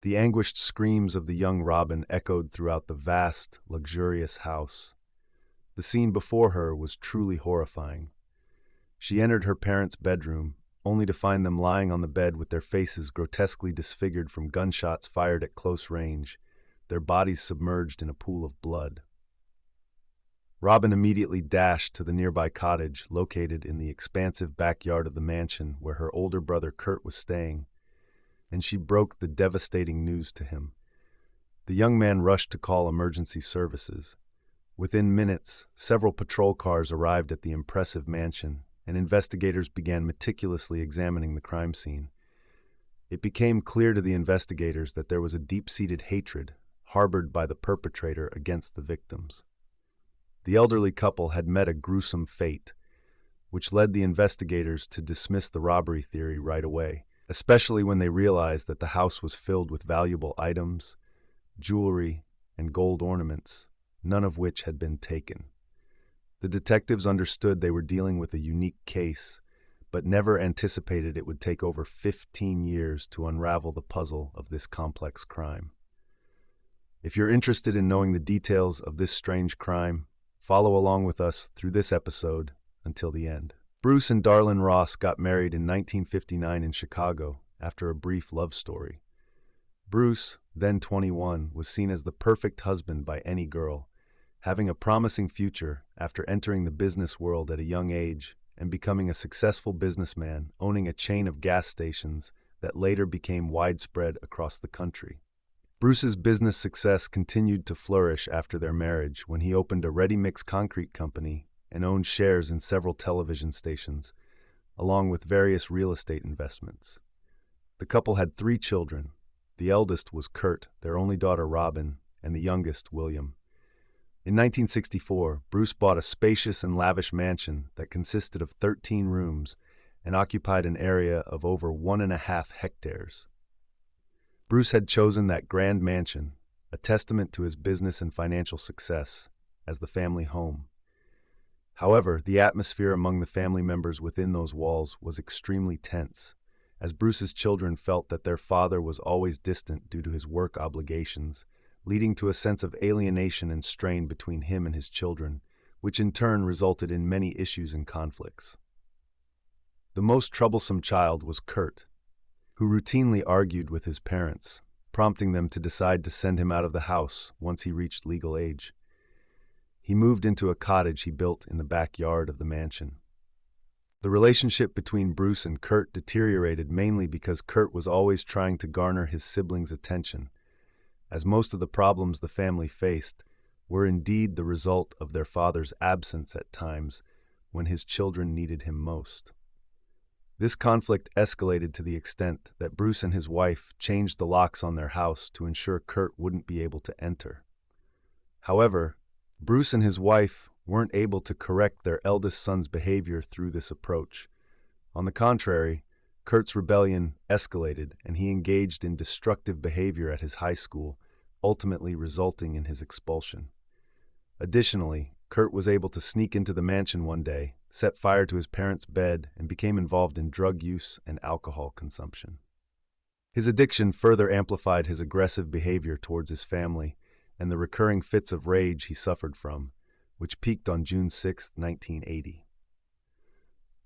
The anguished screams of the young Robin echoed throughout the vast, luxurious house. The scene before her was truly horrifying. She entered her parents' bedroom, only to find them lying on the bed with their faces grotesquely disfigured from gunshots fired at close range, their bodies submerged in a pool of blood. Robin immediately dashed to the nearby cottage located in the expansive backyard of the mansion where her older brother Kurt was staying, and she broke the devastating news to him. The young man rushed to call emergency services. Within minutes, several patrol cars arrived at the impressive mansion, and investigators began meticulously examining the crime scene. It became clear to the investigators that there was a deep-seated hatred harbored by the perpetrator against the victims. The elderly couple had met a gruesome fate, which led the investigators to dismiss the robbery theory right away, especially when they realized that the house was filled with valuable items, jewelry, and gold ornaments, none of which had been taken. The detectives understood they were dealing with a unique case, but never anticipated it would take over 15 years to unravel the puzzle of this complex crime. If you're interested in knowing the details of this strange crime, follow along with us through this episode until the end. Bruce and Darlene Ross got married in 1959 in Chicago after a brief love story. Bruce, then 21, was seen as the perfect husband by any girl, having a promising future after entering the business world at a young age and becoming a successful businessman owning a chain of gas stations that later became widespread across the country. Bruce's business success continued to flourish after their marriage when he opened a ready-mix concrete company and owned shares in several television stations, along with various real estate investments. The couple had 3 children. The eldest was Kurt, their only daughter Robin, and the youngest William. In 1964, Bruce bought a spacious and lavish mansion that consisted of 13 rooms and occupied an area of over 1.5 hectares. Bruce had chosen that grand mansion, a testament to his business and financial success, as the family home. However, the atmosphere among the family members within those walls was extremely tense, as Bruce's children felt that their father was always distant due to his work obligations, leading to a sense of alienation and strain between him and his children, which in turn resulted in many issues and conflicts. The most troublesome child was Kurt, who routinely argued with his parents, prompting them to decide to send him out of the house once he reached legal age. He moved into a cottage he built in the backyard of the mansion. The relationship between Bruce and Kurt deteriorated mainly because Kurt was always trying to garner his siblings' attention, as most of the problems the family faced were indeed the result of their father's absence at times when his children needed him most. This conflict escalated to the extent that Bruce and his wife changed the locks on their house to ensure Kurt wouldn't be able to enter. However, Bruce and his wife weren't able to correct their eldest son's behavior through this approach. On the contrary, Kurt's rebellion escalated and he engaged in destructive behavior at his high school, ultimately resulting in his expulsion. Additionally, Kurt was able to sneak into the mansion one day, set fire to his parents' bed, and became involved in drug use and alcohol consumption. His addiction further amplified his aggressive behavior towards his family and the recurring fits of rage he suffered from, which peaked on June 6, 1980.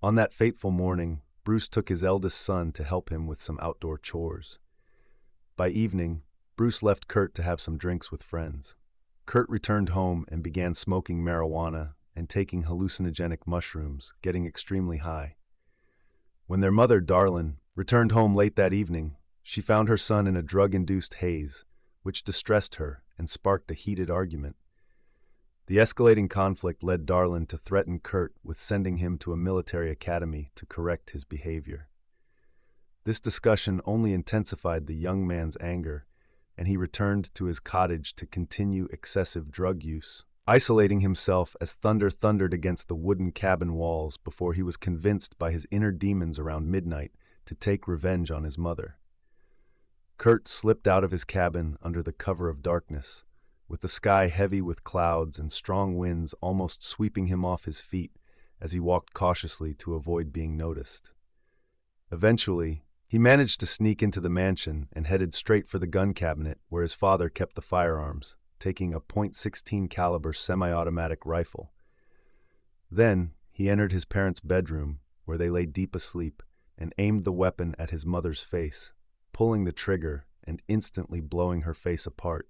On that fateful morning, Bruce took his eldest son to help him with some outdoor chores. By evening, Bruce left Kurt to have some drinks with friends. Kurt returned home and began smoking marijuana and taking hallucinogenic mushrooms, getting extremely high. When their mother, Darlene, returned home late that evening, she found her son in a drug-induced haze, which distressed her and sparked a heated argument. The escalating conflict led Darlene to threaten Kurt with sending him to a military academy to correct his behavior. This discussion only intensified the young man's anger, and he returned to his cottage to continue excessive drug use, isolating himself as thunder thundered against the wooden cabin walls before he was convinced by his inner demons around midnight to take revenge on his mother. Kurt slipped out of his cabin under the cover of darkness, with the sky heavy with clouds and strong winds almost sweeping him off his feet as he walked cautiously to avoid being noticed. Eventually, He managed to sneak into the mansion and headed straight for the gun cabinet where his father kept the firearms, taking a .16 caliber semi-automatic rifle. Then, he entered his parents' bedroom, where they lay deep asleep, and aimed the weapon at his mother's face, pulling the trigger and instantly blowing her face apart.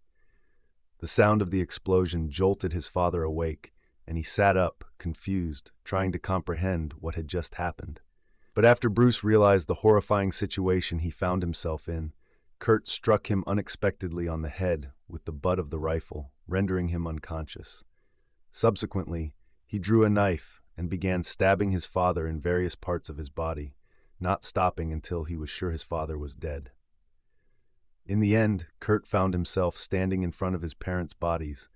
The sound of the explosion jolted his father awake, and he sat up, confused, trying to comprehend what had just happened. But after Bruce realized the horrifying situation he found himself in, Kurt struck him unexpectedly on the head with the butt of the rifle, rendering him unconscious. Subsequently, he drew a knife and began stabbing his father in various parts of his body, not stopping until he was sure his father was dead. In the end, Kurt found himself standing in front of his parents' bodies,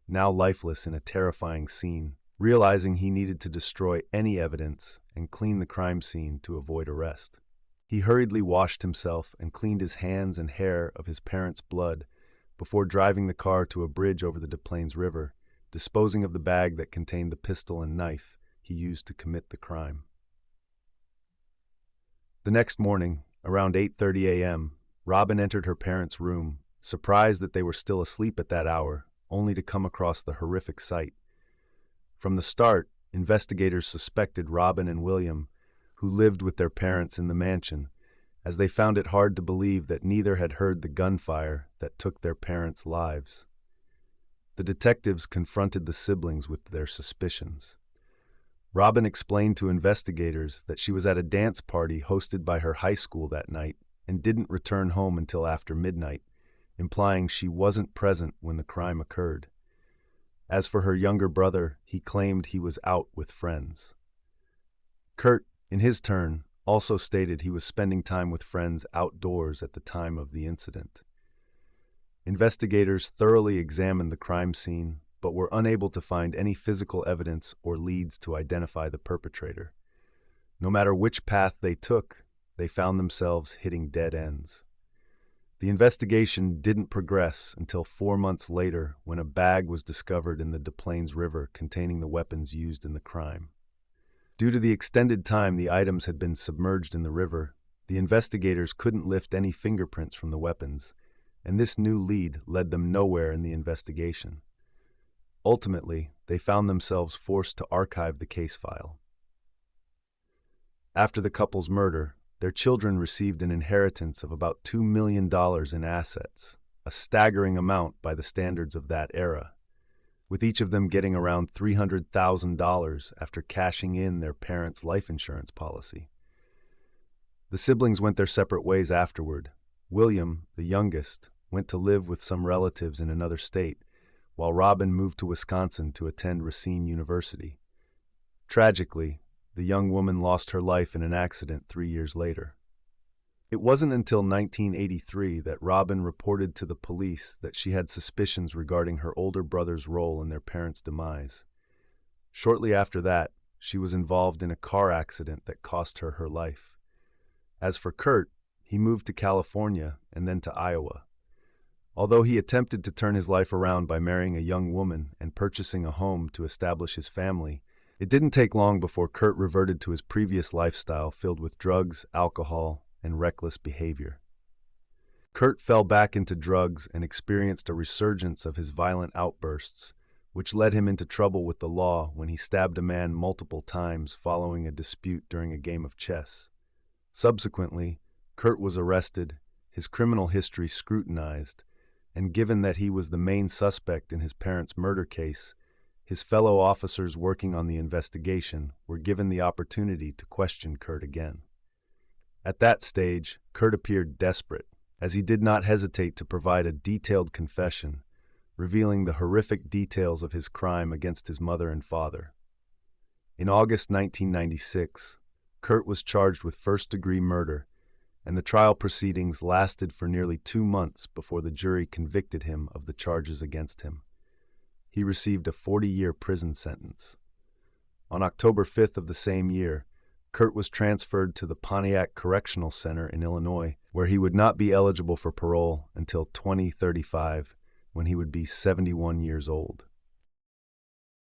now lifeless in a terrifying scene, realizing he needed to destroy any evidence and clean the crime scene to avoid arrest. He hurriedly washed himself and cleaned his hands and hair of his parents' blood before driving the car to a bridge over the Des Plaines River, disposing of the bag that contained the pistol and knife he used to commit the crime. The next morning, around 8:30 a.m., Robin entered her parents' room, surprised that they were still asleep at that hour, only to come across the horrific sight. From the start, investigators suspected Robin and William, who lived with their parents in the mansion, as they found it hard to believe that neither had heard the gunfire that took their parents' lives. The detectives confronted the siblings with their suspicions. Robin explained to investigators that she was at a dance party hosted by her high school that night and didn't return home until after midnight, implying she wasn't present when the crime occurred. As for her younger brother, he claimed he was out with friends. Kurt, in his turn, also stated he was spending time with friends outdoors at the time of the incident. Investigators thoroughly examined the crime scene, but were unable to find any physical evidence or leads to identify the perpetrator. No matter which path they took, they found themselves hitting dead ends. The investigation didn't progress until 4 months later when a bag was discovered in the Des Plaines River containing the weapons used in the crime. Due to the extended time the items had been submerged in the river, the investigators couldn't lift any fingerprints from the weapons, and this new lead led them nowhere in the investigation. Ultimately, they found themselves forced to archive the case file. After the couple's murder, their children received an inheritance of about $2 million in assets, a staggering amount by the standards of that era, with each of them getting around $300,000 after cashing in their parents' life insurance policy. The siblings went their separate ways afterward. William, the youngest, went to live with some relatives in another state, while Robin moved to Wisconsin to attend Racine University. Tragically, the young woman lost her life in an accident 3 years later. It wasn't until 1983 that Robin reported to the police that she had suspicions regarding her older brother's role in their parents' demise. Shortly after that, she was involved in a car accident that cost her her life. As for Kurt, he moved to California and then to Iowa. Although he attempted to turn his life around by marrying a young woman and purchasing a home to establish his family, it didn't take long before Kurt reverted to his previous lifestyle filled with drugs, alcohol, and reckless behavior. Kurt fell back into drugs and experienced a resurgence of his violent outbursts, which led him into trouble with the law when he stabbed a man multiple times following a dispute during a game of chess. Subsequently, Kurt was arrested, his criminal history scrutinized, and given that he was the main suspect in his parents' murder case, his fellow officers working on the investigation were given the opportunity to question Kurt again. At that stage, Kurt appeared desperate, as he did not hesitate to provide a detailed confession, revealing the horrific details of his crime against his mother and father. In August 1996, Kurt was charged with first-degree murder, and the trial proceedings lasted for nearly 2 months before the jury convicted him of the charges against him. He received a 40-year prison sentence. On October 5th of the same year, Kurt was transferred to the Pontiac Correctional Center in Illinois, where he would not be eligible for parole until 2035, when he would be 71 years old.